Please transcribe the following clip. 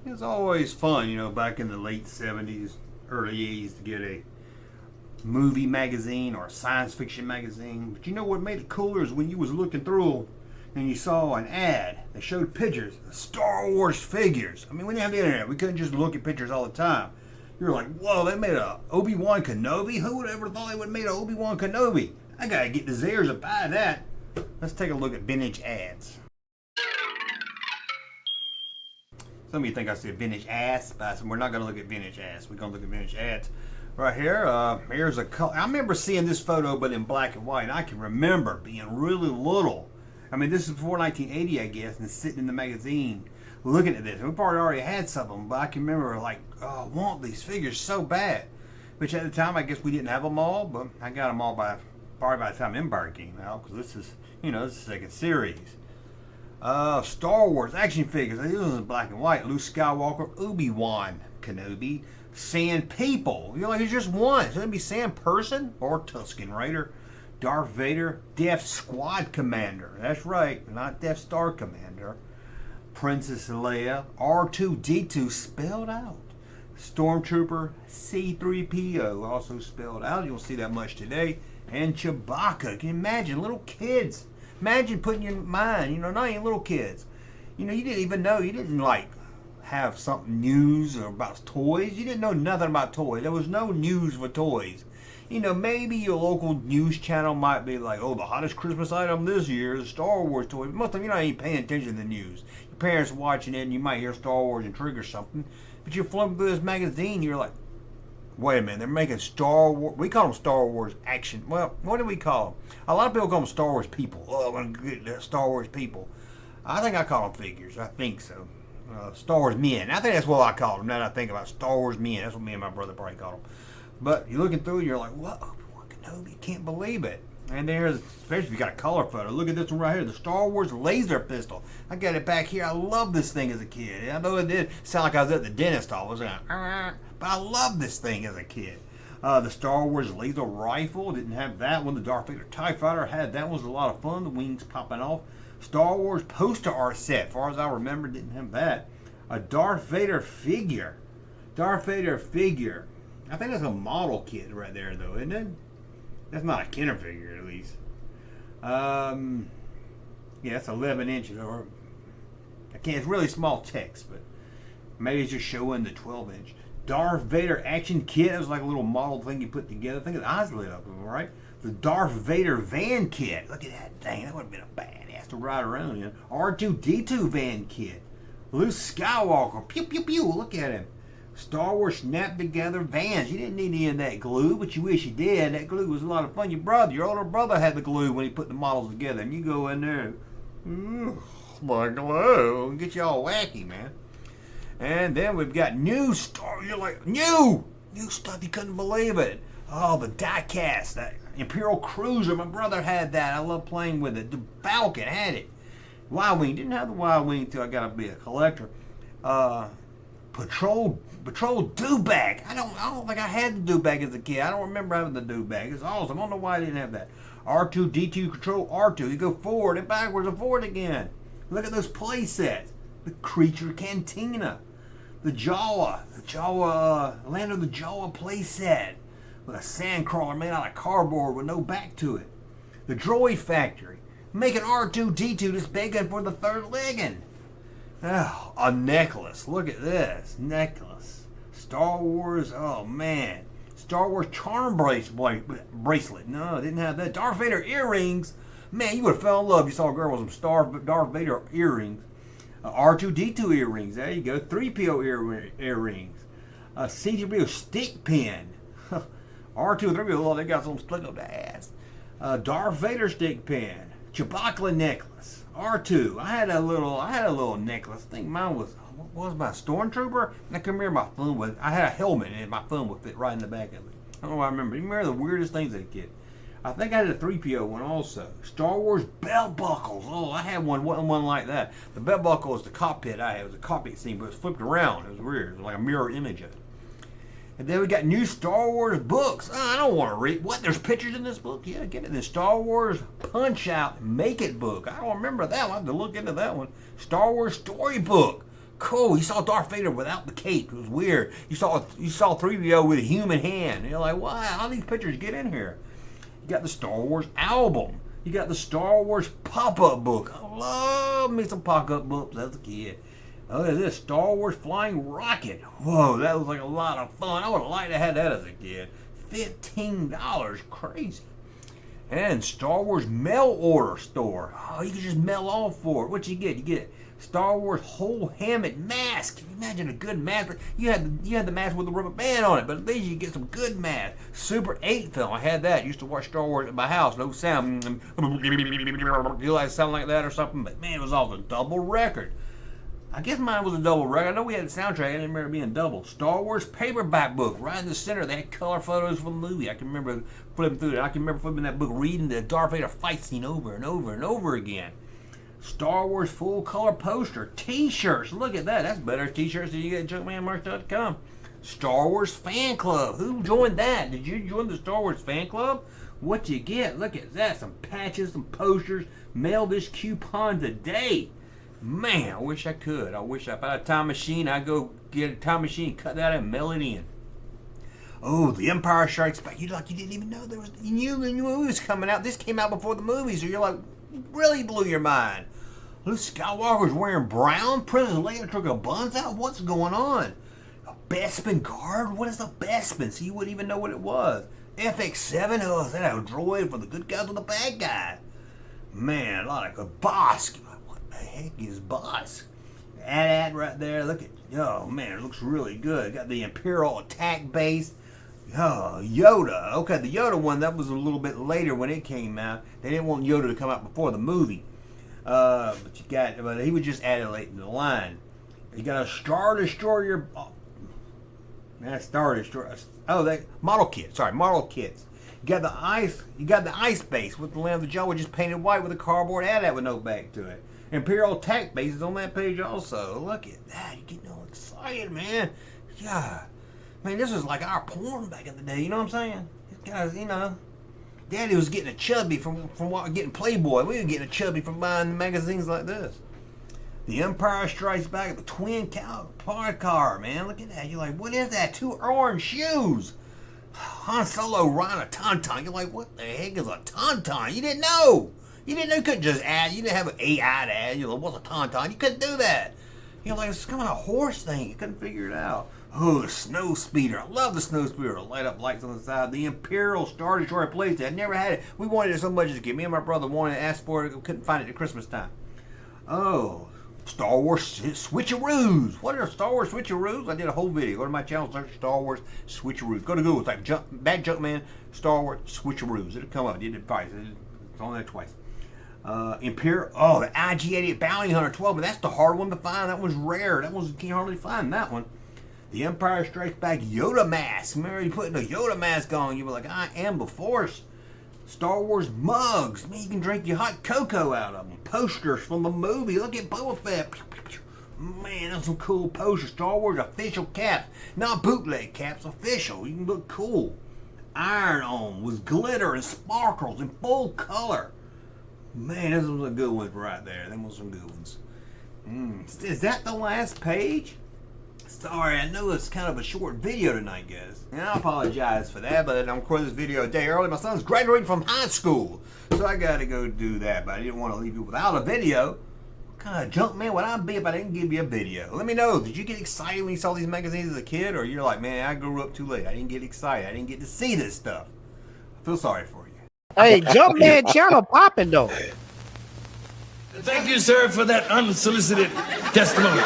It was always fun, back in the late 70s, early 80s to get a movie magazine or a science fiction magazine. But you know what made it cooler is when you was looking through and you saw an ad that showed pictures of Star Wars figures. I mean, we didn't have the internet. We couldn't just look at pictures all the time. You were like, whoa, they made a Obi-Wan Kenobi? Who would ever thought they would have made a Obi-Wan Kenobi? I gotta get the Zayers to buy that. Let's take a look at vintage ads. Some of you think I said vintage ass, but we're not going to look at vintage ass. We're going to look at vintage ads. Right here, here's a color. I remember seeing this photo, but in black and white. I can remember being really little. I mean, this is before 1980, I guess, and sitting in the magazine looking at this. We probably already had some of them, but I can remember like, oh, I want these figures so bad. Which at the time, I guess we didn't have them all, but I got them all probably by the time Empire came out, because this is, this is the second series. Star Wars action figures. This was in black and white. Luke Skywalker, Obi-Wan Kenobi, Sand People. Like it's just one. It's going to be Sand Person or Tusken Raider, Darth Vader, Death Squad Commander. That's right, not Death Star Commander. Princess Leia, R2-D2 spelled out. Stormtrooper, C-3PO also spelled out. You don't see that much today. And Chewbacca. Can you imagine little kids? Imagine putting your mind, not even little kids. You didn't even know, you didn't like have something news or about toys. You didn't know nothing about toys. There was no news for toys. Maybe your local news channel might be like, oh, the hottest Christmas item this year is Star Wars toys. Most of you not even paying attention to the news. Your parents watching it and you might hear Star Wars and trigger something. But you're flipping through this magazine, you're like, wait a minute, they're making Star Wars. We call them Star Wars action. Well, what do we call them? A lot of people call them Star Wars people. Oh, I'm going to get Star Wars people. I think I call them figures. I think so. Star Wars men. I think that's what I call them. Now that I think about Star Wars men. That's what me and my brother probably call them. But you're looking through, you're like, what? Obi-Wan Kenobi, you can't believe it. And there's, especially if you got a color photo. Look at this one right here, the Star Wars laser pistol. I got it back here. I loved this thing as a kid. I know it did sound like I was at the dentist office, but I loved this thing as a kid. The Star Wars laser rifle, didn't have that one. The Darth Vader TIE Fighter had that one. Was a lot of fun. The wings popping off. Star Wars poster art set, as far as I remember, didn't have that. A Darth Vader figure. Darth Vader figure. I think that's a model kit right there, though, isn't it? That's not a Kenner figure, at least. Yeah, it's 11 inches, or I can't. It's really small text, but maybe it's just showing the 12-inch. Darth Vader action kit. It was like a little model thing you put together. I think the eyes lit up, right? The Darth Vader van kit. Look at that. Dang, that would have been a badass to ride around in. R2-D2 van kit. Luke Skywalker. Pew, pew, pew. Look at him. Star Wars snap together vans. You didn't need any of that glue, but you wish you did. That glue was a lot of fun. Your older brother had the glue when he put the models together, and you go in there, my glue, and get you all wacky, man. And then we've got new Star. You're like new stuff. You couldn't believe it. Oh, the diecast, that Imperial Cruiser. My brother had that. I love playing with it. The Falcon had it. Y-wing didn't have the Y-wing until I got to be a collector. Patrol do-bag. I don't think I had the do-bag as a kid. I don't remember having the do-bag. It's awesome. I don't know why I didn't have that. R2-D2 control R2. You go forward and backwards and forward again. Look at those play sets. The Creature Cantina. The Jawa. Land of the Jawa play set. With a sandcrawler made out of cardboard with no back to it. The Droid Factory. Making R2-D2 this big for the third legging. Oh, a necklace. Look at this. Necklace. Star Wars. Oh, man. Star Wars charm bracelet. No, I didn't have that. Darth Vader earrings. Man, you would have fell in love if you saw a girl with some Darth Vader earrings. R2-D2 earrings. There you go. 3PO earrings. C-3PO stick pin. R2 and 3PO, they got some split up the ass. Darth Vader stick pin. Chewbacca necklace. R2. I had a little necklace. I think mine was, what was my Stormtrooper? I can remember my phone was, I had a helmet and my phone would fit right in the back of it. I don't know what I remember. You remember the weirdest things as a kid? I think I had a 3PO one also. Star Wars belt buckles. Oh, I had one like that. The belt buckle was the cockpit I had. It was a cockpit scene, but it was flipped around. It was weird. It was like a mirror image of it. And then we got new Star Wars books. Oh, I don't want to read. What? There's pictures in this book? Yeah, get it. The Star Wars Punch Out Make It book. I don't remember that one. I have to look into that one. Star Wars Storybook. Cool. You saw Darth Vader without the cape. It was weird. You saw 3PO with a human hand. And you're like, wow, how did these pictures get in here? You got the Star Wars album. You got the Star Wars pop-up book. I love me some pop-up books as a kid. Oh, look at this, Star Wars flying rocket. Whoa, that was like a lot of fun. I would have liked to have that as a kid. $15, crazy. And Star Wars mail order store. Oh, you can just mail off for it. What you get? You get Star Wars whole helmet mask. Can you imagine a good mask? You had the mask with the rubber band on it, but at least you get some good mask. Super 8 film. I had that. Used to watch Star Wars at my house. No sound. You like sound like that or something? But man, it was all a double record. I guess mine was a double record. I know we had a soundtrack. I didn't remember it being double. Star Wars paperback book, right in the center. They had color photos from the movie. I can remember flipping through it. I can remember flipping that book, reading the Darth Vader fight scene over and over and over again. Star Wars full color poster, T-shirts. Look at that. That's better T-shirts than you get at JunkmanMerch.com. Star Wars fan club. Who joined that? Did you join the Star Wars fan club? What you get? Look at that. Some patches, some posters. Mail this coupon today. Man, I wish I could. I wish if I had a time machine, I'd go get a time machine, cut that out, and mail it in. Oh, The Empire Strikes Back. You didn't even know there was you knew the movie was coming out. This came out before the movie, so you're like, really blew your mind. Luke Skywalker's wearing brown. Princess Leia took her buns out. What's going on? A Bespin guard? What is a Bespin? So you wouldn't even know what it was. FX7. Oh, is that a droid for the good guys or the bad guys? Man, a lot of good Bosk. The heck is Boss? That right there. Look at, oh man, it looks really good. Got the Imperial attack base. Oh, Yoda. Okay, the Yoda one, that was a little bit later when it came out. They didn't want Yoda to come out before the movie. But he was just added late in the line. You got a Star Destroyer. Oh, that's Star Destroyer. Oh, that model kit. Sorry, model kits. You got the ice base with the Land of Jawa just painted white with a cardboard ad with no back to it. Imperial attack base is on that page also. Look at that. You're getting all excited, man. Yeah. Man, this was like our porn back in the day. You know what I'm saying? These guys, you know. Daddy was getting a chubby from getting Playboy. We were getting a chubby from buying magazines like this. The Empire Strikes Back, the twin car, man. Look at that. You're like, what is that? 2 orange shoes. Han Solo riding a tauntaun. You're like, what the heck is a tauntaun? You didn't know. You couldn't just add. You didn't have an AI to add. You're like, what's a tauntaun? You couldn't do that. You're like, it's kind of a horse thing. You couldn't figure it out. Oh, the snow speeder. I love the snow speeder. The light up lights on the side. The Imperial Star Destroyer playset. I never had it. We wanted it so much as a kid. Me and my brother wanted to ask for it. We couldn't find it at Christmas time. Oh, Star Wars switcheroos. What are Star Wars switcheroos? I did a whole video. Go to my channel, search Star Wars switcheroos. Go to Google, type Bad Junkman Star Wars switcheroos. It'll come up. I did it twice. It's on there twice. Imperial. Oh, the IG-88 Bounty Hunter 12, but that's the hard one to find. That one's rare. That one's, you can't hardly find that one. The Empire Strikes Back Yoda mask. Remember you putting a Yoda mask on? You were like, I am the Force. Star Wars mugs. Man, you can drink your hot cocoa out of them. Posters from the movie. Look at Boba Fett. Man, that's some cool posters. Star Wars official caps. Not bootleg caps, official. You can look cool. Iron on with glitter and sparkles in full color. Man, those was a good one right there. Them was some good ones. Is that the last page? Sorry, I know it's kind of a short video tonight, guys. And I apologize for that, but I'm recording this video a day early. My son's graduating from high school, so I got to go do that. But I didn't want to leave you without a video. What kind of junk man would I be if I didn't give you a video? Let me know. Did you get excited when you saw these magazines as a kid? Or you're like, man, I grew up too late. I didn't get excited. I didn't get to see this stuff. I feel sorry for you. Hey, Junkman channel popping though. Thank you, sir, for that unsolicited testimony.